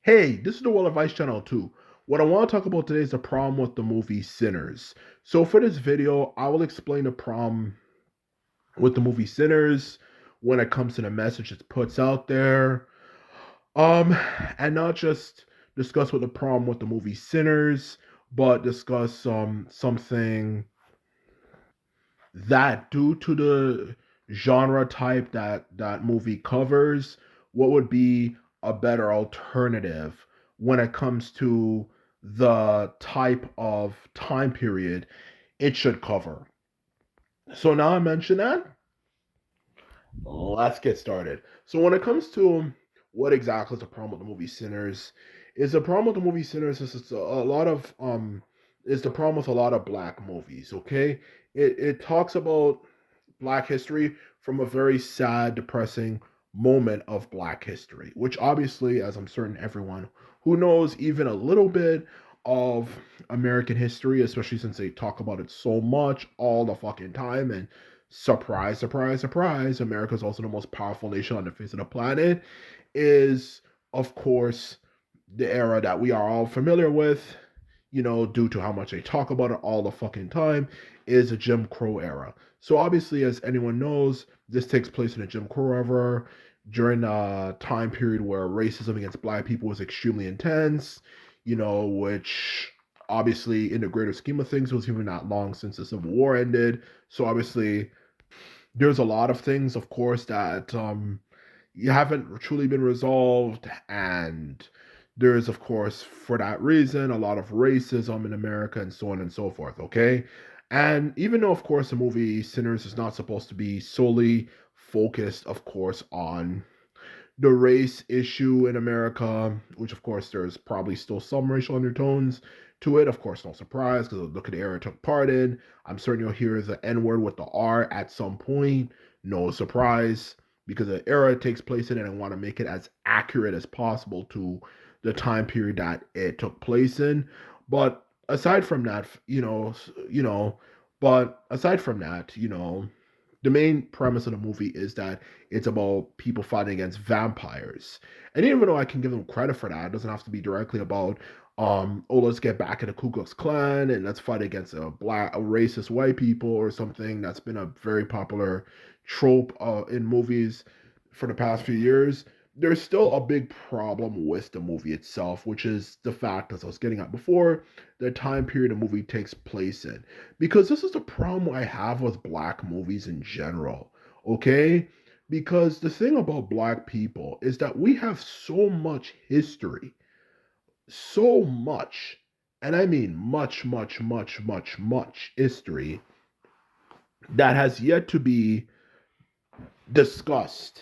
Hey, this is the World Advice Channel too. What I want to talk about today is the problem with the movie Sinners. So for this video, I will explain the problem with the movie Sinners when it comes to the message it puts out there. Um, and not just discuss what the problem with the movie Sinners, but discuss something that due to the genre type that movie covers, what would be a better alternative when it comes to the type of time period it should cover. So now I mention that, let's get started. So when it comes to what exactly is the problem with the movie Sinners, is the problem with the movie Sinners is it's a lot of is the problem with a lot of black movies. Okay, it talks about Black history from a very sad, depressing moment of Black history, which obviously, as I'm certain everyone who knows even a little bit of American history, especially since they talk about it so much all the fucking time, and surprise, surprise, surprise, America is also the most powerful nation on the face of the planet, is of course the era that we are all familiar with, due to how much they talk about it all the fucking time, is a Jim Crow era. So obviously, as anyone knows, this takes place in a Jim Crow era during a time period where racism against black people was extremely intense, which obviously in the greater scheme of things was even not long since the Civil War ended. So obviously there's a lot of things, of course, that you haven't truly been resolved, and there is, of course, for that reason, a lot of racism in America and so on and so forth. Okay, and even though, of course, the movie Sinners is not supposed to be solely focused, of course, on the race issue in America, which of course there's probably still some racial undertones to it. Of course, no surprise because look at the era it took part in. I'm certain you'll hear the N word with the R at some point. No surprise because the era it takes place in and I want to make it as accurate as possible to the time period that it took place in. But aside from that, but aside from that, the main premise of the movie is that it's about people fighting against vampires. And even though I can give them credit for that, it doesn't have to be directly about oh, let's get back in the Ku Klux Klan and let's fight against a racist white people or something. That's been a very popular trope in movies for the past few years. There's still a big problem with the movie itself, which is the fact, as I was getting at before, the time period the movie takes place in. Because this is the problem I have with black movies in general, okay? Because the thing about black people is that we have so much history, so much, and I mean much, much, much, much, much history that has yet to be discussed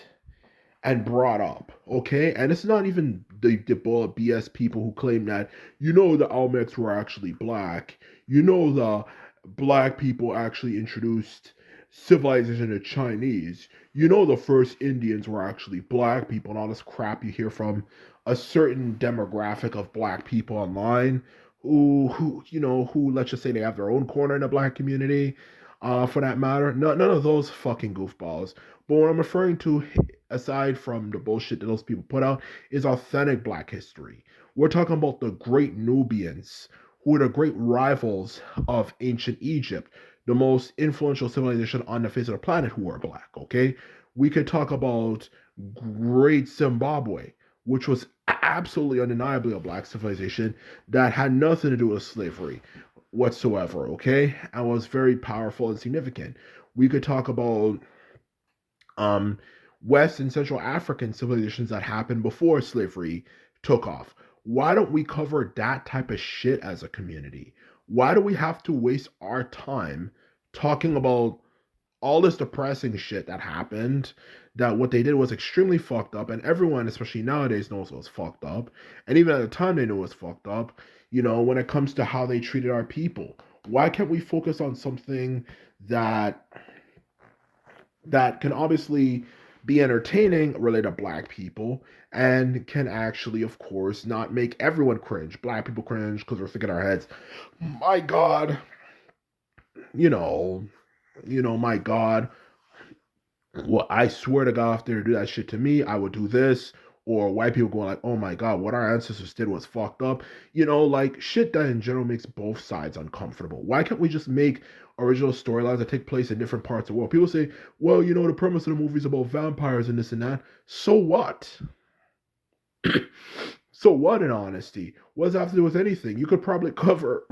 and brought up, okay? And it's not even the BS people who claim that, the Olmecs were actually black. The black people actually introduced civilization to Chinese. The first Indians were actually black people, and all this crap you hear from a certain demographic of black people online who let's just say they have their own corner in the black community, for that matter. No, none of those fucking goofballs. But what I'm referring to, aside from the bullshit that those people put out, is authentic black history. We're talking about the great Nubians, who were the great rivals of ancient Egypt, the most influential civilization on the face of the planet who were black, okay? We could talk about great Zimbabwe, which was absolutely undeniably a black civilization that had nothing to do with slavery whatsoever, okay? And was very powerful and significant. We could talk about um, West and Central African civilizations that happened before slavery took off. Why don't we cover that type of shit as a community? Why do we have to waste our time talking about all this depressing shit that happened? That what they did was extremely fucked up, and everyone, especially nowadays, knows it was fucked up. And even at the time, they knew it was fucked up. When it comes to how they treated our people, why can't we focus on something that can obviously be entertaining related to black people and can actually, of course, not make everyone cringe. Black people cringe because we're sick in our heads. My God, you know, my God. Well, I swear to God, if they do that shit to me, I would do this. or white people going like, oh my God, what our ancestors did was fucked up. Like shit that in general makes both sides uncomfortable. Why can't we just make original storylines that take place in different parts of the world? People say, well, the premise of the movie is about vampires and this and that. So what? So what, in honesty? What does that have to do with anything? You could probably cover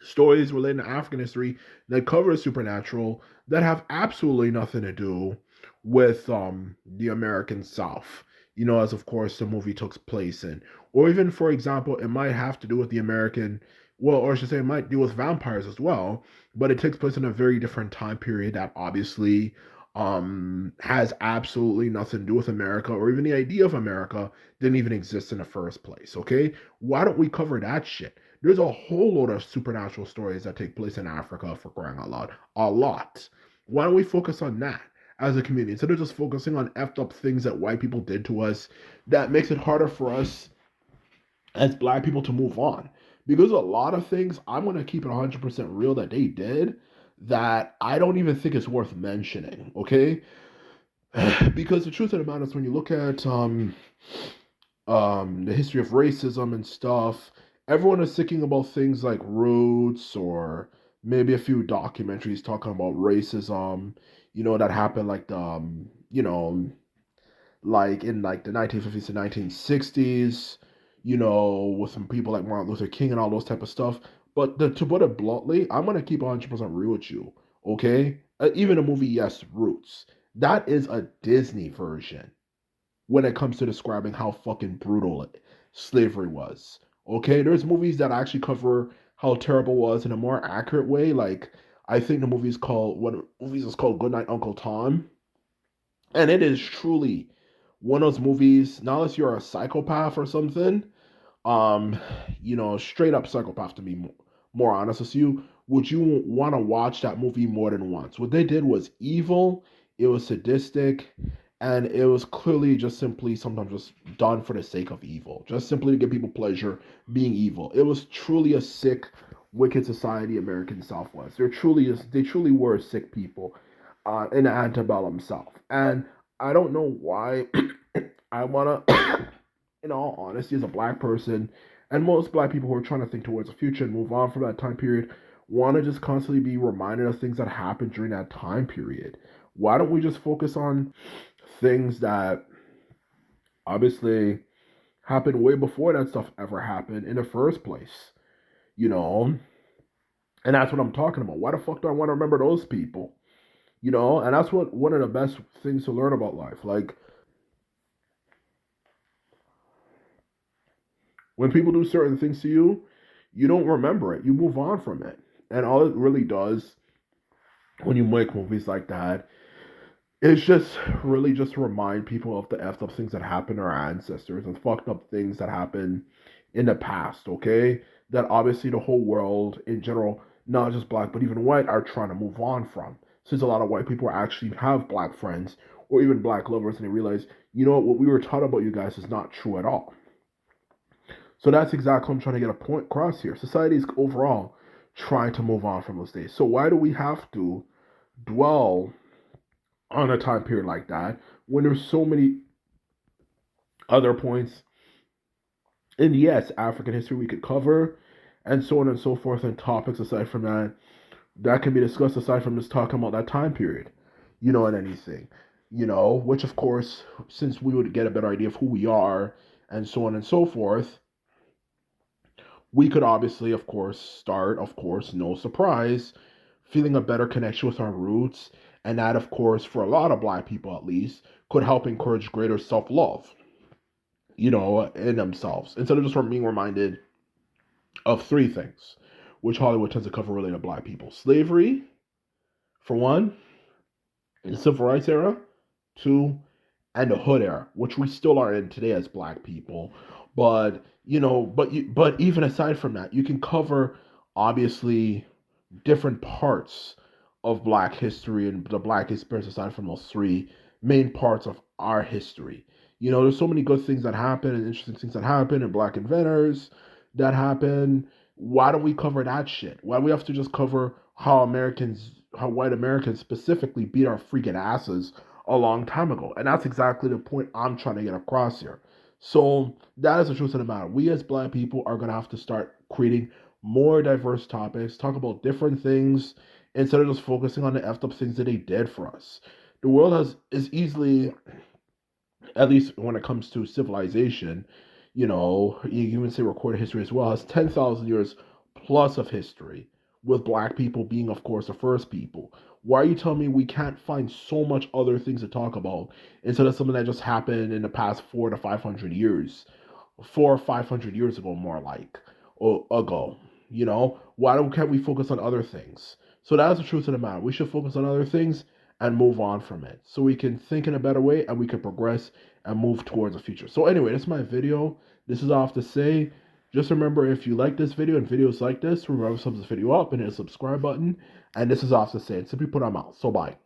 stories relating to African history that cover supernatural that have absolutely nothing to do with the American South. As of course the movie took place in. Or even, for example, it might have to do with the American, well, or I should say it might deal with vampires as well, but it takes place in a very different time period that obviously has absolutely nothing to do with America, or even the idea of America didn't even exist in the first place. Okay? Why don't we cover that shit? There's a whole load of supernatural stories that take place in Africa, for crying out loud. A lot. Why don't we focus on that as a community instead of just focusing on effed up things that white people did to us that makes it harder for us as black people to move on? Because a lot of things, I'm going to keep it 100% real, that they did that I don't even think is worth mentioning, okay? Because the truth of the matter is, when you look at the history of racism and stuff, everyone is thinking about things like Roots, or maybe a few documentaries talking about racism, that happened like like in like the 1950s and 1960s, with some people like Martin Luther King and all those type of stuff. But to put it bluntly, I'm gonna keep 100% real with you, okay? Even the movie, yes, Roots, that is a Disney version when it comes to describing how fucking brutal slavery was. Okay, there's movies that actually cover how terrible it was in a more accurate way. Like, I think the movie's called, one of the movies is called Goodnight Uncle Tom, and it is truly one of those movies. Not unless you're a psychopath or something, um, straight up psychopath, to be more honest with you, would you want to watch that movie more than once? What they did was evil, it was sadistic, and it was clearly just simply sometimes just done for the sake of evil, just simply to give people pleasure being evil. It was truly a sick, wicked society American South was. They truly were sick people in the antebellum South. And I don't know why I wanna in all honesty, as a black person, and most black people who are trying to think towards the future and move on from that time period, want to just constantly be reminded of things that happened during that time period. Why don't we just focus on things that obviously happened way before that stuff ever happened in the first place? You know, and that's what I'm talking about. Why the fuck do I want to remember those people? And that's what one of the best things to learn about life. Like, when people do certain things to you, you don't remember it. You move on from it. And all it really does when you make movies like that is just really just remind people of the effed up things that happened to our ancestors and fucked up things that happened in the past, okay? That obviously the whole world in general, not just black, but even white, are trying to move on from. Since a lot of white people actually have black friends or even black lovers, and they realize, what we were taught about you guys is not true at all. So that's exactly what I'm trying to get a point across here. Society is overall trying to move on from those days. So why do we have to dwell on a time period like that when there's so many other points in, yes, African history we could cover, and so on and so forth, and topics aside from that that can be discussed aside from just talking about that time period, and anything, which of course, since we would get a better idea of who we are and so on and so forth, we could obviously, of course, start, of course, no surprise, feeling a better connection with our roots. And that, of course, for a lot of black people at least, could help encourage greater self love, in themselves. Instead of just being reminded of three things, which Hollywood tends to cover related to black people: slavery, for one, the civil rights era, two, and the hood era, which we still are in today as black people. But but even aside from that, you can cover obviously different parts of black history and the black experience aside from those three main parts of our history. There's so many good things that happen and interesting things that happen and black inventors that happen. Why don't we cover that shit? Why do we have to just cover how white Americans specifically beat our freaking asses a long time ago. And that's exactly the point I'm trying to get across here. So that is the truth of the matter. We as black people are gonna have to start creating more diverse topics, talk about different things instead of just focusing on the effed up things that they did for us. The world is easily, at least when it comes to civilization, you can even say recorded history as well, has 10,000 years plus of history, with black people being, of course, the first people. Why are you telling me we can't find so much other things to talk about instead of something that just happened in the past 400 to 500 years? 400 or 500 years ago, more like, or ago. Can't we focus on other things? So that's the truth of the matter. We should focus on other things and move on from it so we can think in a better way and we can progress and move towards the future. So anyway, that's my video. This is all I have to say. Just remember, if you like this video and videos like this, remember to thumbs this video up and hit the subscribe button. And this is all I have to say. And simply put, I'm out. So bye.